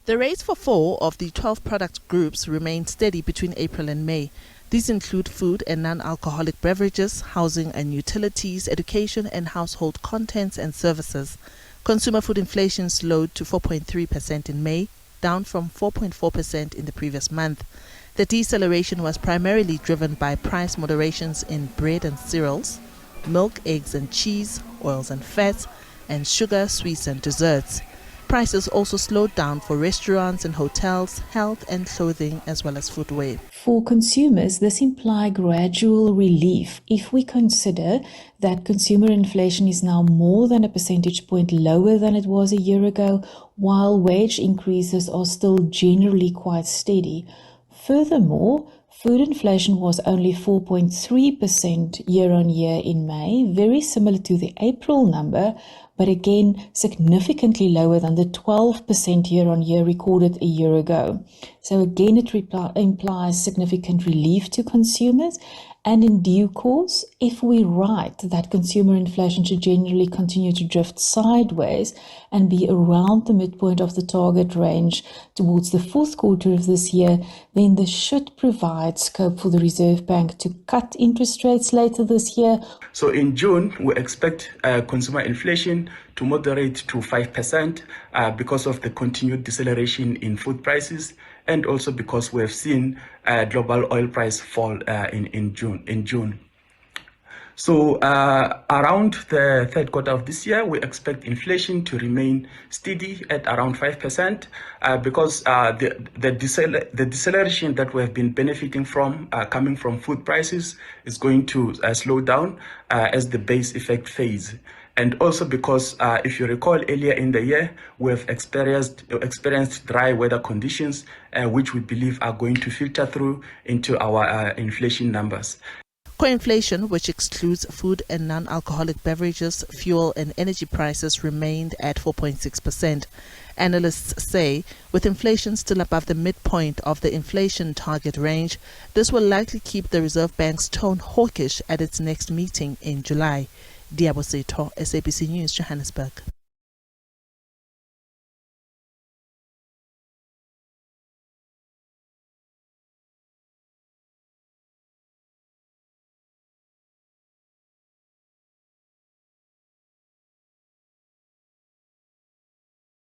The rates for 4 of the 12 product groups remained steady between April and May. These include food and non-alcoholic beverages, housing and utilities, education and household contents and services. Consumer food inflation slowed to 4.3% in May, down from 4.4% in the previous month. The deceleration was primarily driven by price moderations in bread and cereals, milk, eggs and cheese, oils and fats, and sugar, sweets and desserts. Prices also slowed down for restaurants and hotels, health and clothing, as well as footwear. For consumers, this implies gradual relief if we consider that consumer inflation is now more than a percentage point lower than it was a year ago, while wage increases are still generally quite steady. Furthermore, food inflation was only 4.3% year-on-year in May, very similar to the April number, but again significantly lower than the 12% year-on-year recorded a year ago. So again, it implies significant relief to consumers, and in due course, if we write that consumer inflation should generally continue to drift sideways and be around the midpoint of the target range towards the fourth quarter of this year, then this should provide scope for the Reserve Bank to cut interest rates later this year. So in June, we expect consumer inflation to moderate to 5% because of the continued deceleration in food prices, and also because we have seen global oil price fall in June. So around the third quarter of this year, we expect inflation to remain steady at around 5% because the deceleration that we have been benefiting from coming from food prices is going to slow down as the base effect fades. And also because, if you recall, earlier in the year, we have experienced dry weather conditions, which we believe are going to filter through into our inflation numbers. Core inflation, which excludes food and non-alcoholic beverages, fuel and energy prices, remained at 4.6%. Analysts say, with inflation still above the midpoint of the inflation target range, this will likely keep the Reserve Bank's tone hawkish at its next meeting in July. Diabo Seto, SABC News, Johannesburg.